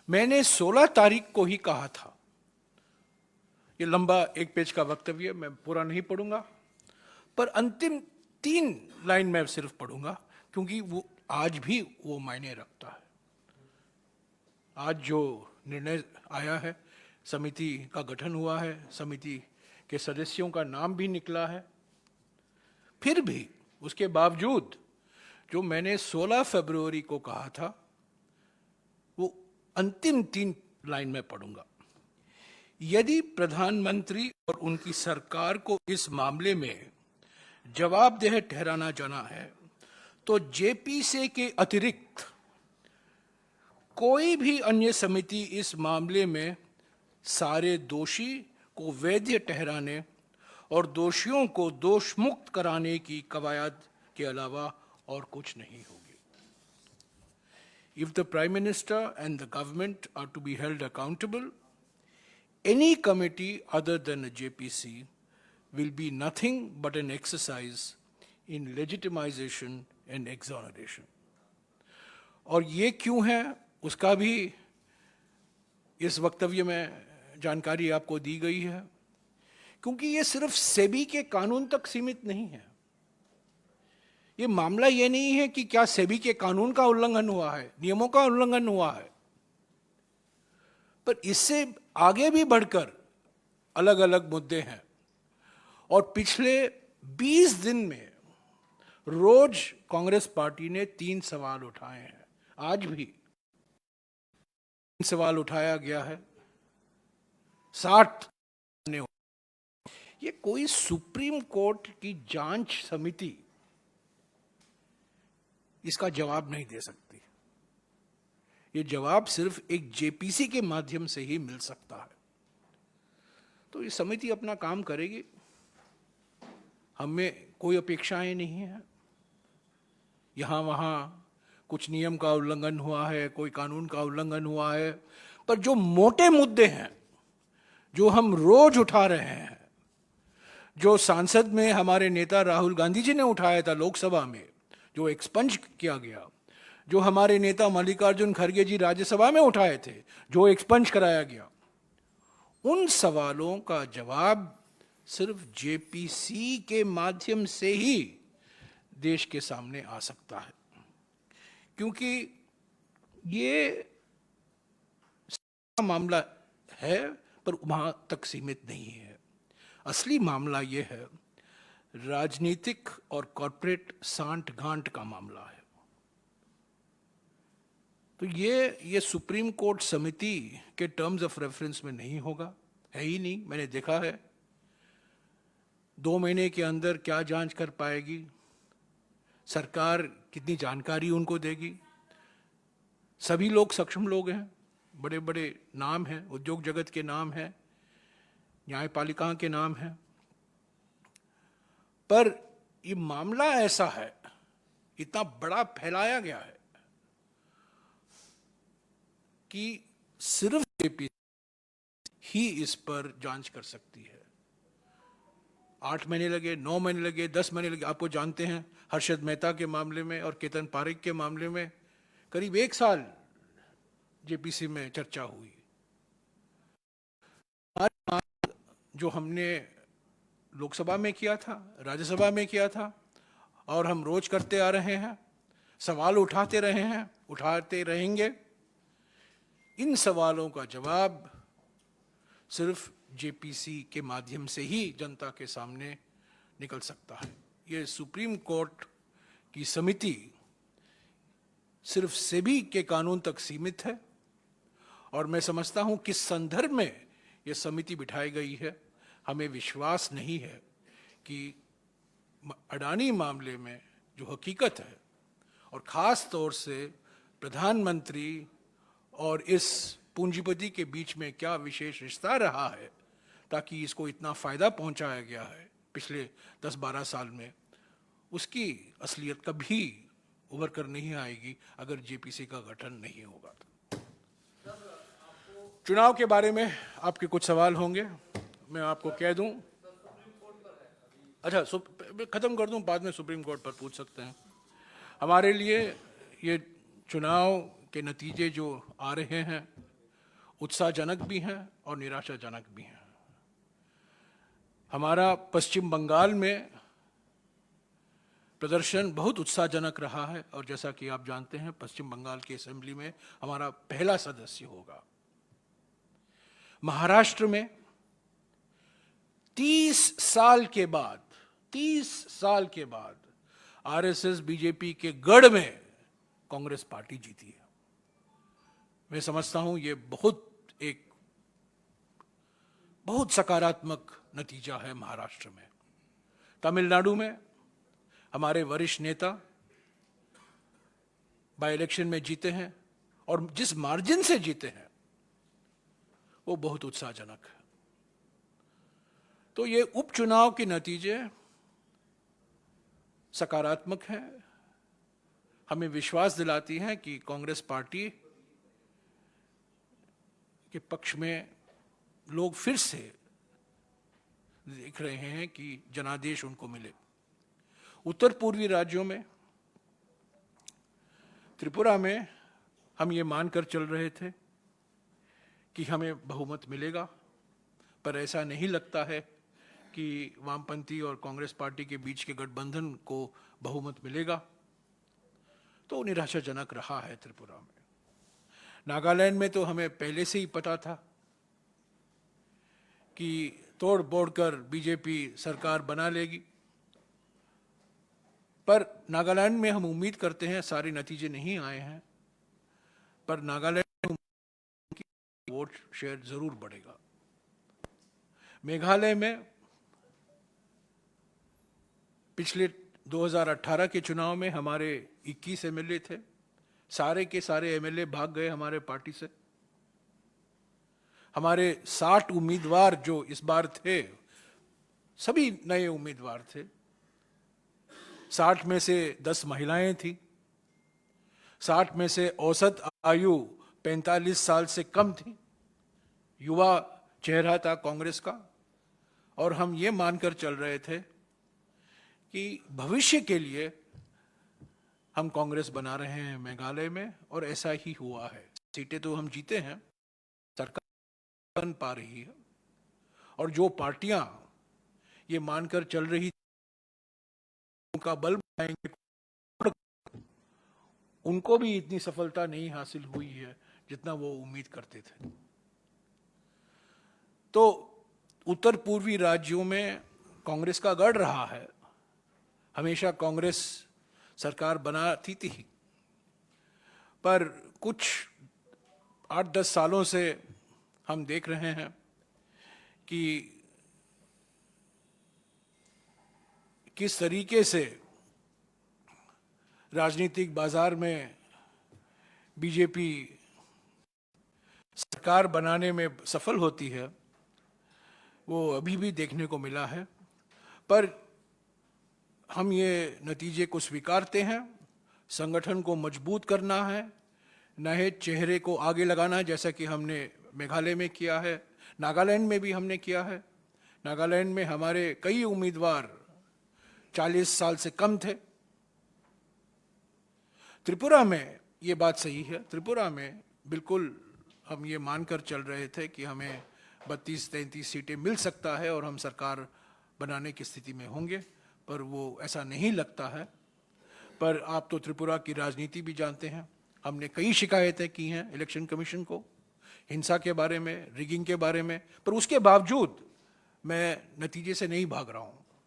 मैंने 16 तारीख को ही कहा था। ये लंबा एक पेज का वक्तव्य, मैं पूरा नहीं पढ़ूंगा, पर अंतिम 3 लाइन मैं सिर्फ पढ़ूंगा, क्योंकि वो आज भी वो मायने रखता है। आज जो निर्णय आया है, समिति का गठन हुआ है, समिति के सदस्यों का नाम भी निकला है, फिर भी उसके बावजूद जो मैंने 16 फरवरी को कहा था, वो अंतिम 3 लाइन में पढ़ूंगा। यदि प्रधानमंत्री और उनकी सरकार को इस मामले में जवाबदेह ठहराना जाना है, तो जेपीसी के अतिरिक्त कोई भी अन्य समिति इस मामले में सारे दोषी को वैध ठहराने और दोषियों को दोष मुक्त कराने की कवायद के अलावा और कुछ नहीं होगी। If the Prime Minister and the government are to be held accountable, any committee other than a JPC will be nothing but an exercise in legitimization and exoneration. और ये क्यों है, उसका भी इस वक्तव्य में जानकारी आपको दी गई है, क्योंकि ये सिर्फ सेबी के कानून तक सीमित नहीं है। ये मामला ये नहीं है कि क्या सेबी के कानून का उल्लंघन हुआ है, नियमों का उल्लंघन हुआ है, पर इससे आगे भी बढ़कर अलग अलग मुद्दे हैं। और पिछले 20 दिन में रोज कांग्रेस पार्टी ने 3 सवाल उठाए हैं। आज भी 3 सवाल उठाया गया है, 60 ने। ये कोई सुप्रीम कोर्ट की जांच समिति इसका जवाब नहीं दे सकती। ये जवाब सिर्फ एक जेपीसी के माध्यम से ही मिल सकता है। तो ये समिति अपना काम करेगी, हमें कोई अपेक्षाएं नहीं है। यहाँ वहाँ कुछ नियम का उल्लंघन हुआ है, कोई कानून का उल्लंघन हुआ है, पर जो मोटे मुद्दे हैं जो हम रोज उठा रहे हैं, जो सांसद में हमारे नेता राहुल गांधी जी ने उठाया था लोकसभा में, जो एक्सपंज किया गया, जो हमारे नेता मल्लिकार्जुन खड़गे जी राज्यसभा में उठाए थे, जो एक्सपंज कराया गया, उन सवालों का जवाब सिर्फ जेपीसी के माध्यम से ही देश के सामने आ सकता है। क्योंकि ये मामला है, पर वहां तक सीमित नहीं है। असली मामला ये है, राजनीतिक और कॉरपोरेट सांठ-गांठ का मामला है। तो ये सुप्रीम कोर्ट समिति के टर्म्स ऑफ रेफरेंस में नहीं होगा, है ही नहीं। मैंने देखा है 2 महीने के अंदर क्या जांच कर पाएगी सरकार, कितनी जानकारी उनको देगी। सभी लोग सक्षम लोग हैं, बड़े बड़े नाम हैं, उद्योग जगत के नाम हैं, न्यायपालिका के नाम हैं, पर ये मामला ऐसा है, इतना बड़ा फैलाया गया है कि सिर्फ जेपीसी ही इस पर जांच कर सकती है। 8 महीने लगे, 9 महीने लगे, 10 महीने लगे। आपको जानते हैं हर्षद मेहता के मामले में और केतन पारेख के मामले में करीब 1 साल जेपीसी में चर्चा हुई। जो हमने लोकसभा में किया था, राज्यसभा में किया था, और हम रोज करते आ रहे हैं, सवाल उठाते रहे हैं, उठाते रहेंगे। इन सवालों का जवाब सिर्फ जेपीसी के माध्यम से ही जनता के सामने निकल सकता है। ये सुप्रीम कोर्ट की समिति सिर्फ सेबी के कानून तक सीमित है, और मैं समझता हूं किस संदर्भ में यह समिति बिठाई गई है। हमें विश्वास नहीं है कि अडानी मामले में जो हकीकत है, और ख़ास तौर से प्रधानमंत्री और इस पूंजीपति के बीच में क्या विशेष रिश्ता रहा है ताकि इसको इतना फ़ायदा पहुंचाया गया है पिछले 10-12 साल में, उसकी असलियत कभी उभर कर नहीं आएगी अगर जेपीसी का गठन नहीं होगा। चुनाव के बारे में आपके कुछ सवाल होंगे, मैं आपको कह दूं। अच्छा, ख़त्म कर दूं, बाद में सुप्रीम कोर्ट पर पूछ सकते हैं। हमारे लिए ये चुनाव के नतीजे जो आ रहे हैं, उत्साहजनक भी हैं और निराशाजनक भी हैं। हमारा पश्चिम बंगाल में प्रदर्शन बहुत उत्साहजनक रहा है और जैसा कि आप जानते हैं पश्चिम बंगाल की असेंबली में हमारा पहला सदस्य होगा। महाराष्ट्र में 30 साल के बाद आरएसएस बीजेपी के गढ़ में कांग्रेस पार्टी जीती है। मैं समझता हूं ये बहुत सकारात्मक नतीजा है महाराष्ट्र में। तमिलनाडु में हमारे वरिष्ठ नेता बाय इलेक्शन में जीते हैं और जिस मार्जिन से जीते हैं वो बहुत उत्साहजनक है। तो ये उपचुनाव के नतीजे सकारात्मक हैं, हमें विश्वास दिलाती हैं कि कांग्रेस पार्टी के पक्ष में लोग फिर से देख रहे हैं कि जनादेश उनको मिले। उत्तर पूर्वी राज्यों में त्रिपुरा में हम ये मानकर चल रहे थे कि हमें बहुमत मिलेगा, पर ऐसा नहीं लगता है कि वामपंथी और कांग्रेस पार्टी के बीच के गठबंधन को बहुमत मिलेगा। तो निराशाजनक रहा है त्रिपुरा में। नागालैंड में तो हमें पहले से ही पता था कि तोड़ बोड़ कर बीजेपी सरकार बना लेगी, पर नागालैंड में हम उम्मीद करते हैं, सारे नतीजे नहीं आए हैं, पर नागालैंड में वोट शेयर जरूर बढ़ेगा। मेघालय में पिछले 2018 के चुनाव में हमारे 21 एमएलए थे, सारे के सारे एमएलए भाग गए हमारे पार्टी से। हमारे 60 उम्मीदवार जो इस बार थे, सभी नए उम्मीदवार थे। 60 में से 10 महिलाएं थी, 60 में से औसत आयु 45 साल से कम थी। युवा चेहरा था कांग्रेस का और हम ये मानकर चल रहे थे कि भविष्य के लिए हम कांग्रेस बना रहे हैं मेघालय में, और ऐसा ही हुआ है। सीटें तो हम जीते हैं, सरकार बन पा रही है, और जो पार्टियां ये मानकर चल रही उनका बल बढ़ाएंगे, उनको भी इतनी सफलता नहीं हासिल हुई है जितना वो उम्मीद करते थे। तो उत्तर पूर्वी राज्यों में कांग्रेस का गढ़ रहा है, हमेशा कांग्रेस सरकार बनाती थी, पर कुछ 8-10 सालों से हम देख रहे हैं कि किस तरीके से राजनीतिक बाजार में बीजेपी सरकार बनाने में सफल होती है, वो अभी भी देखने को मिला है। पर हम ये नतीजे को स्वीकारते हैं। संगठन को मजबूत करना है, नए चेहरे को आगे लगाना है, जैसा कि हमने मेघालय में किया है, नागालैंड में भी हमने किया है। नागालैंड में हमारे कई उम्मीदवार 40 साल से कम थे। त्रिपुरा में ये बात सही है, त्रिपुरा में बिल्कुल हम ये मानकर चल रहे थे कि हमें 32-33 सीटें मिल सकता है और हम सरकार बनाने की स्थिति में होंगे, पर वो ऐसा नहीं लगता है। पर आप तो त्रिपुरा की राजनीति भी जानते हैं, हमने कई शिकायतें की हैं इलेक्शन कमीशन को, हिंसा के बारे में, रिगिंग के बारे में, पर उसके बावजूद मैं नतीजे से नहीं भाग रहा हूँ।